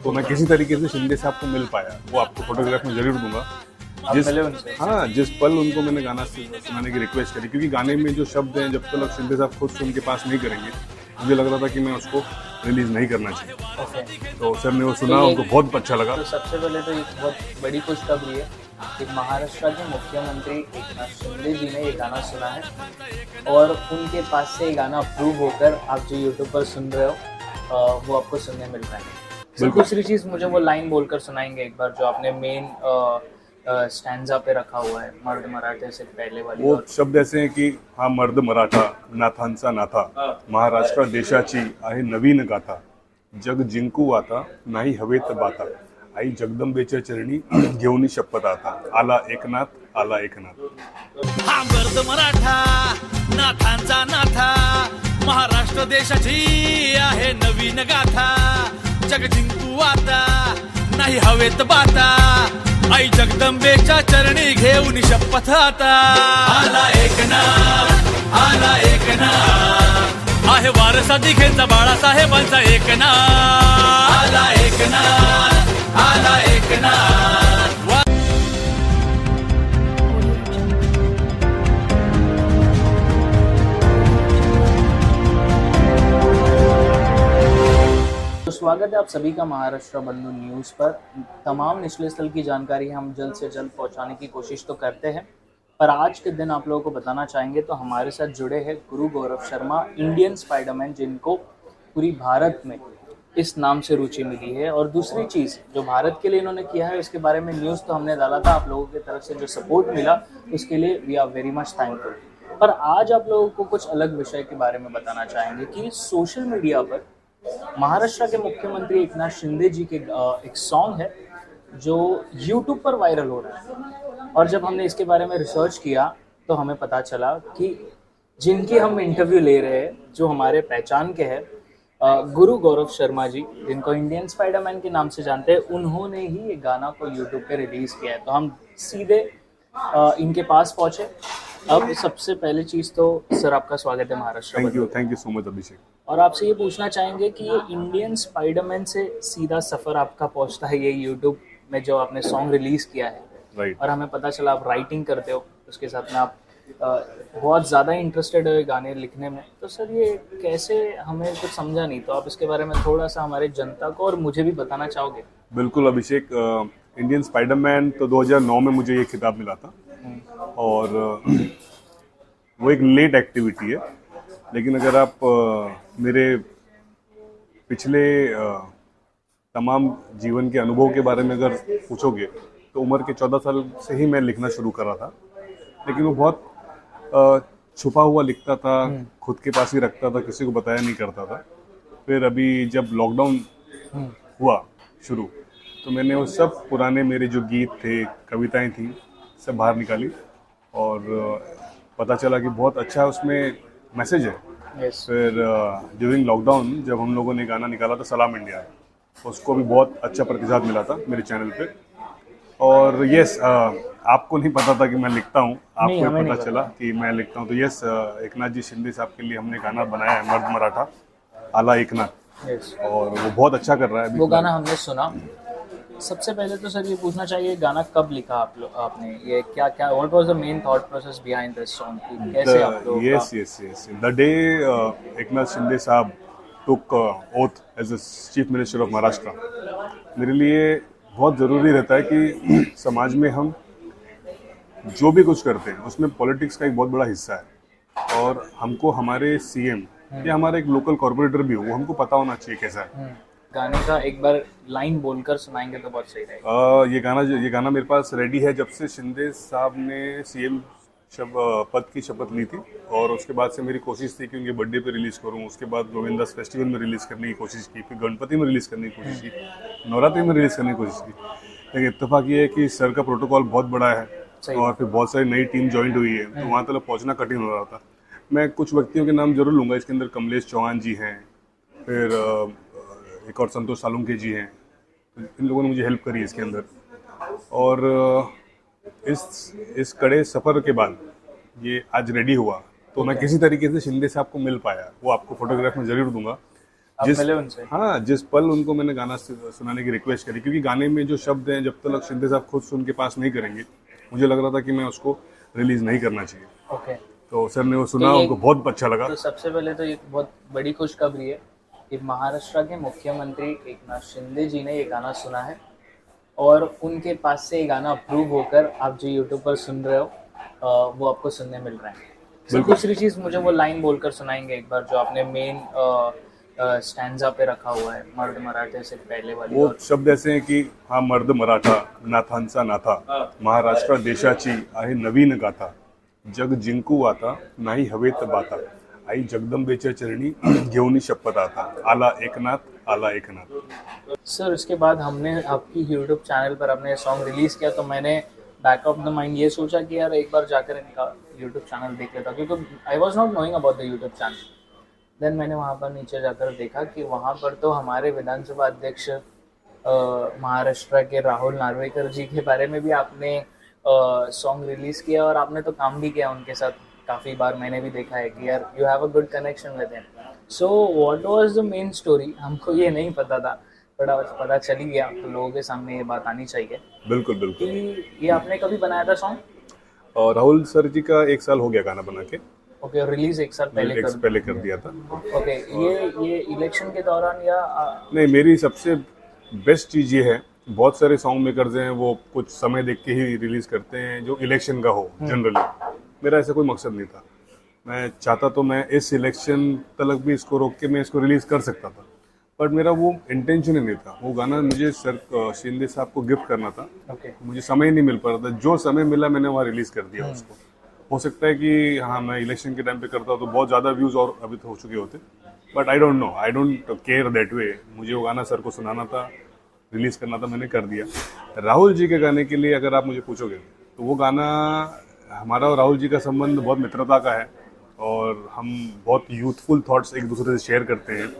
तो मैं किसी तरीके से शिंदे साहब को मिल पाया, वो आपको फोटोग्राफ में जरूर दूंगा। आप मिले उनसे? हाँ, जिस पल उनको मैंने गाना सुनाने की रिक्वेस्ट करी, क्योंकि गाने में जो शब्द हैं जब तक शिंदे साहब खुद से उनके पास नहीं करेंगे, मुझे लग रहा था कि मैं उसको रिलीज नहीं करना चाहिए। ओके। तो सर ने वो सुना, उनको बहुत अच्छा लगा। तो सबसे पहले तो एक बहुत बड़ी खुशखबरी है कि महाराष्ट्र के मुख्यमंत्री एकनाथ शिंदे जी ने ये गाना सुना है और उनके पास से ये गाना अप्रूव होकर आप जो यूट्यूब पर सुन रहे हो वो आपको सुनने मिल रहा है। बिल्कुल। दूसरी चीज़, मुझे वो लाइन बोलकर सुनाएंगे एक बार जो आपने मेन स्टैंजा पे रखा हुआ है, मर्द मराठे से पहले वाली। वो शब्द ऐसे हैं कि हा मर्द मराठा नाथांचा नाथा, महाराष्ट्र देशाची आहे नवीन गाथा, जग जिंकू आता नाही हवेत बाता, आई जगदंबेच्या चरणी घेऊन शपथ आता, आला एकनाथ आला एकनाथ। हा मर्द मराठा नाथांचा नाथा, महाराष्ट्र देशाची आहे नवीन गाथा, जग जिंकू आता नाही हवेत बाता, आई जगदंबेच्या चरणी घेऊन शपथ आता, आला एकनाथ आला एकनाथ, आहे वारसा दिघेचा बाळासाहेबांचा एकनाथ, आला एकनाथ आला एकनाथ। तो स्वागत है आप सभी का महाराष्ट्र बंधु न्यूज़ पर। तमाम निचले स्थल की जानकारी हम जल्द से जल्द पहुंचाने की कोशिश तो करते हैं, पर आज के दिन आप लोगों को बताना चाहेंगे तो हमारे साथ जुड़े हैं गुरु गौरव शर्मा, इंडियन स्पाइडरमैन, जिनको पूरी भारत में इस नाम से रुचि मिली है। और दूसरी चीज़ जो भारत के लिए इन्होंने किया है उसके बारे में न्यूज़ तो हमने डाला था, आप लोगों की तरफ से जो सपोर्ट मिला उसके लिए we are very much thankful. पर आज आप लोगों को कुछ अलग विषय के बारे में बताना चाहेंगे कि सोशल मीडिया पर महाराष्ट्र के मुख्यमंत्री एकनाथ शिंदे जी के एक सॉन्ग है जो यूट्यूब पर वायरल हो रहा है। और जब हमने इसके बारे में रिसर्च किया तो हमें पता चला कि जिनकी हम इंटरव्यू ले रहे हैं, जो हमारे पहचान के हैं, गुरु गौरव शर्मा जी, जिनको इंडियन स्पाइडरमैन के नाम से जानते हैं, उन्होंने ही ये गाना को यूट्यूब पे रिलीज किया है। तो हम सीधे इनके पास पहुंचे। अब सबसे पहली चीज़ तो सर आपका स्वागत है Maharashtra. Thank you so much Abhishek. और आपसे ये पूछना चाहेंगे कि ये इंडियन स्पाइडरमैन से सीधा सफ़र आपका पहुंचता है ये यूट्यूब में जो आपने सॉन्ग रिलीज़ किया है, राइट। और हमें पता चला आप राइटिंग करते हो, उसके साथ में आप बहुत ज़्यादा इंटरेस्टेड हो गाने लिखने में। तो सर ये कैसे, हमें कुछ समझा नहीं, तो आप इसके बारे में थोड़ा सा हमारे जनता को और मुझे भी बताना चाहोगे? बिल्कुल अभिषेक, इंडियन स्पाइडरमैन तो 2009 में मुझे ये खिताब मिला था और वो एक लेट एक्टिविटी है, लेकिन अगर आप मेरे पिछले तमाम जीवन के अनुभव के बारे में अगर पूछोगे तो उम्र के 14 साल से ही मैं लिखना शुरू कर रहा था, लेकिन वो बहुत छुपा हुआ लिखता था, खुद के पास ही रखता था, किसी को बताया नहीं करता था। फिर अभी जब लॉकडाउन हुआ शुरू, तो मैंने वो सब पुराने मेरे जो गीत थे, कविताएं थी, सब बाहर निकाली और पता चला कि बहुत अच्छा उसमें मैसेज है। Yes. फिर ड्यूरिंग लॉकडाउन जब हम लोगों ने गाना निकाला था सलाम इंडिया, उसको भी बहुत अच्छा प्रतिसाद मिला था मेरे चैनल पे। और यस, आपको नहीं पता था कि मैं लिखता हूँ, आपको पता चला कि मैं लिखता हूँ। तो यस, एकनाथ जी शिंदे साहब के लिए हमने गाना बनाया है, मर्द मराठा आला एकनाथ। Yes. और वो बहुत अच्छा कर रहा है अभी। वो गाना हमने सुना। सबसे पहले तो सर ये पूछना चाहिए, गाना कब लिखा आपने, ये क्या क्या, what was the main thought process behind this song, कैसे आप लोग? Yes. The day Eknath Shinde साहब took oath as the Chief Minister of Maharashtra, मेरे लिए बहुत ज़रूरी रहता है कि समाज में हम जो भी कुछ करते हैं उसमें पॉलिटिक्स का एक बहुत बड़ा हिस्सा है, और हमको हमारे सीएम या हमारा एक लोकल कॉर्पोरेटर भी हो, वो हमको पता होना चाहिए कैसा है। गाने का एक बार लाइन बोलकर सुनाएंगे तो बहुत सही रहेगा। ये गाना मेरे पास रेडी है जब से शिंदे साहब ने सीएम पद की शपथ ली थी, और उसके बाद से मेरी कोशिश थी कि उनके बर्थडे पे रिलीज करूं, उसके बाद गोविंदास फेस्टिवल में रिलीज करने की कोशिश की, फिर गणपति में रिलीज करने की कोशिश की, नवरात्रि में रिलीज करने की कोशिश की। लेकिन इत्तेफाक ये है कि सर का प्रोटोकॉल बहुत बड़ा है और फिर बहुत सारी नई टीम ज्वाइन हुई है, तो वहाँ तक पहुँचना कठिन हो रहा था। मैं कुछ व्यक्तियों के नाम जरूर लूँगा इसके अंदर, कमलेश चौहान जी हैं, फिर एक और संतोष सालुंके जी हैं, इन लोगों ने मुझे हेल्प करी इसके अंदर। और इस कड़े सफ़र के बाद ये आज रेडी हुआ, तो मैं किसी तरीके से शिंदे साहब को मिल पाया, वो आपको फोटोग्राफ में जरूर दूंगा। आप जिस मिले उनसे? हाँ, जिस पल उनको मैंने गाना सुनाने की रिक्वेस्ट करी, क्योंकि गाने में जो शब्द हैं जब तक शिंदे साहब खुद सुन के पास नहीं करेंगे, मुझे लग रहा था कि मैं उसको रिलीज नहीं करना चाहिए। ओके। तो सर ने वो सुना, ये- उनको बहुत अच्छा लगा। तो सबसे पहले तो ये बहुत बड़ी खुशखबरी है कि महाराष्ट्र के मुख्यमंत्री एकनाथ शिंदे जी ने ये गाना सुना है और उनके पास से ये गाना अप्रूव होकर आप जो यूट्यूब पर सुन रहे हो वो आपको सुनने मिल रहा है। सर बिल्कुल। दूसरी चीज़ मुझे वो लाइन बोलकर सुनाएंगे एक बार जो आपने मेन स्टैंजा पे रखा हुआ है, मर्द मराठे से पहले वाली। वो और शब्द ऐसे हैं कि हा मर्द मराठा नाथांचा नाथा, महाराष्ट्र देशाची आहे नवीन गाथा, जग जिंकू आता नाही हवेत बाता, आई जगदंबेच्या चरणी घेऊन शपथ आता, आला एकनाथ आला एकनाथ। सर उसके बाद हमने आपकी यूट्यूब चैनल पर अपने सॉन्ग रिलीज़ किया तो मैंने बैक ऑफ द माइंड ये सोचा कि यार एक बार जाकर इनका यूट्यूब चैनल देख लेता, क्योंकि I was not knowing about the YouTube channel. Then मैंने वहाँ पर नीचे जाकर देखा कि वहाँ पर तो हमारे विधानसभा अध्यक्ष महाराष्ट्र के राहुल नार्वेकर जी के बारे में भी आपने सॉन्ग रिलीज़ किया और आपने तो काम भी किया उनके साथ काफ़ी बार। मैंने भी देखा है कि यार you have a good connection with him. So what was the main story? हमको ये नहीं पता था, बट आज पता चल ही गया, तो लोगों के सामने ये बात आनी चाहिए बिल्कुल बिल्कुल। कि ये आपने कभी बनाया था सॉन्ग? और राहुल सर जी का 1 साल हो गया गाना बना के, ओके, और रिलीज 1 साल पहले कर पहले कर दिया था। ओके। ये इलेक्शन के दौरान या नहीं, मेरी सबसे बेस्ट चीज़ ये है, बहुत सारे सॉन्ग मेकर्स हैं वो कुछ समय देख के ही रिलीज करते हैं जो इलेक्शन का हो जनरली। मेरा ऐसा कोई मकसद नहीं था। मैं चाहता तो मैं इस इलेक्शन तक भी इसको रोक के मैं इसको रिलीज कर सकता था, बट मेरा वो इंटेंशन ही नहीं था। वो गाना मुझे सर शिंदे साहब को गिफ्ट करना था, ओके मुझे समय ही नहीं मिल पा रहा था। जो समय मिला मैंने वहाँ रिलीज कर दिया उसको। हो सकता है कि हाँ मैं इलेक्शन के टाइम पे करता तो बहुत ज़्यादा व्यूज़ और अभी तो हो चुके होते, but I don't know, I don't care that way. मुझे वो गाना सर को सुनाना था, रिलीज़ करना था, मैंने कर दिया। राहुल जी के गाने के लिए अगर आप मुझे पूछोगे तो वो गाना, हमारा और राहुल जी का संबंध बहुत मित्रता का है और हम बहुत यूथफुल थॉट्स एक दूसरे से शेयर करते हैं।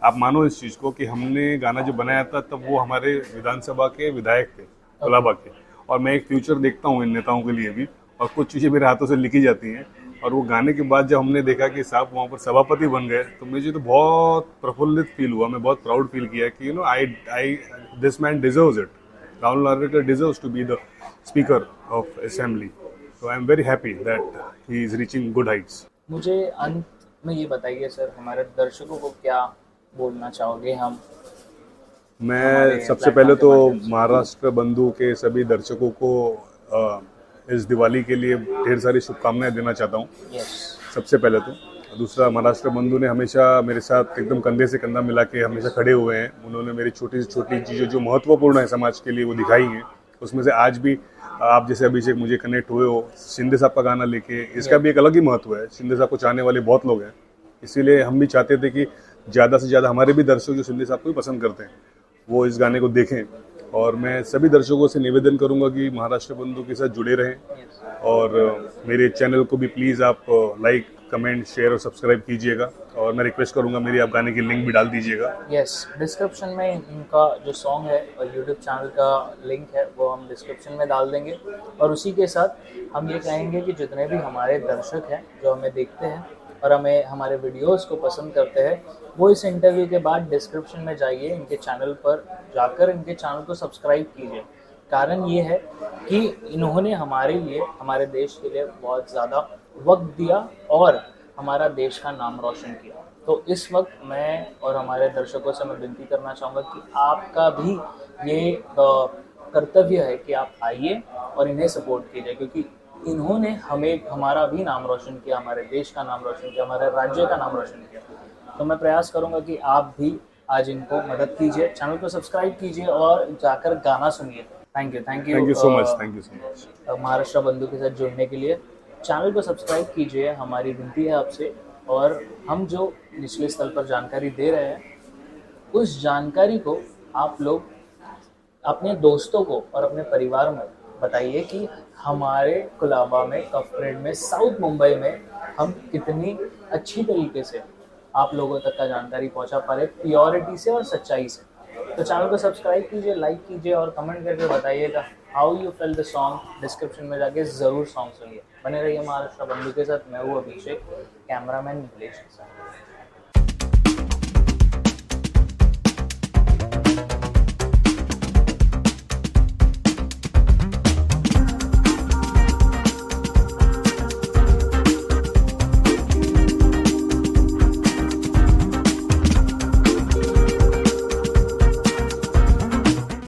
आप मानो इस चीज़ को कि हमने गाना जो बनाया था तब वो हमारे विधानसभा के विधायक थे कोलाबा के, और मैं एक फ्यूचर देखता हूँ इन नेताओं के लिए भी, और कुछ चीज़ें मेरे हाथों से लिखी जाती हैं। और वो गाने के बाद जब हमने देखा कि साहब वहाँ पर सभापति बन गए तो मुझे तो बहुत प्रफुल्लित फील हुआ। मैं बहुत प्राउड फील किया कि I this man deserves it. Rahul Narwekar deserves to be the speaker of assembly, so I am very happy that he is reaching good heights. मुझे अंत में ये बताइए सर, हमारे दर्शकों को क्या बोलना चाहोगे? हम मैं सबसे पहले तो महाराष्ट्र बंधु के सभी दर्शकों को इस दिवाली के लिए ढेर सारी शुभकामनाएं देना चाहता हूँ, यस। सबसे पहले तो। दूसरा, महाराष्ट्र बंधु ने हमेशा मेरे साथ एकदम कंधे से कंधा मिला के हमेशा खड़े हुए हैं। उन्होंने मेरी छोटी से छोटी चीज़ें जो महत्वपूर्ण है समाज के लिए वो दिखाई हैं। उसमें से आज भी आप जैसे अभिषेक मुझे कनेक्ट हुए हो शिंदे साहब का गाना लेके, इसका भी एक अलग ही महत्व है। शिंदे साहब को चाहने वाले बहुत लोग हैं, इसीलिए हम भी चाहते थे कि ज़्यादा से ज़्यादा हमारे भी दर्शक जो शिंदे साहब को भी पसंद करते हैं वो इस गाने को देखें। और मैं सभी दर्शकों से निवेदन करूंगा कि महाराष्ट्र बंधु के साथ जुड़े रहें और मेरे चैनल को भी प्लीज़ आप लाइक, कमेंट, शेयर और सब्सक्राइब कीजिएगा। और मैं रिक्वेस्ट करूंगा मेरी आप गाने की लिंक भी डाल दीजिएगा। यस, डिस्क्रिप्शन में इनका जो सॉन्ग है और यूट्यूब चैनल का लिंक है वो हम डिस्क्रिप्शन में डाल देंगे। और उसी के साथ हम ये कहेंगे कि जितने भी हमारे दर्शक हैं जो हमें देखते हैं और हमें हमारे वीडियोस को पसंद करते हैं, वो इस इंटरव्यू के बाद डिस्क्रिप्शन में जाइए, इनके चैनल पर जाकर इनके चैनल को सब्सक्राइब कीजिए। कारण ये है कि इन्होंने हमारे लिए, हमारे देश के लिए बहुत ज़्यादा वक्त दिया और हमारा देश का नाम रोशन किया। तो इस वक्त मैं और हमारे दर्शकों से मैं विनती करना चाहूँगा कि आपका भी ये कर्तव्य है कि आप आइए और इन्हें सपोर्ट कीजिए, क्योंकि इन्होंने हमें, हमारा भी नाम रोशन किया, हमारे देश का नाम रोशन किया, हमारे राज्य का नाम रोशन किया। तो मैं प्रयास करूंगा कि आप भी आज इनको मदद कीजिए, चैनल को सब्सक्राइब कीजिए और जाकर गाना सुनिए। Thank you so much, thank you so much Maharashtra बंधु के साथ जुड़ने के लिए। चैनल को सब्सक्राइब कीजिए, हमारी विनती है आपसे। और हम जो निचले स्तर पर जानकारी दे रहे हैं, उस जानकारी को आप लोग अपने दोस्तों को और अपने परिवार में बताइए कि हमारे कोलाबा में, कफरेड में, साउथ मुंबई में हम कितनी अच्छी तरीके से आप लोगों तक का जानकारी पहुंचा पा रहे, प्योरिटी से और सच्चाई से। तो चैनल को सब्सक्राइब कीजिए, लाइक कीजिए और कमेंट करके बताइएगा how you fail the song. Description में जाके ज़रूर सॉन्ग सुनिए। बने रहिए महाराष्ट्र बंधु के साथ। मैं हूँ अभिषेक, कैमरामैन नीलेश के साथ।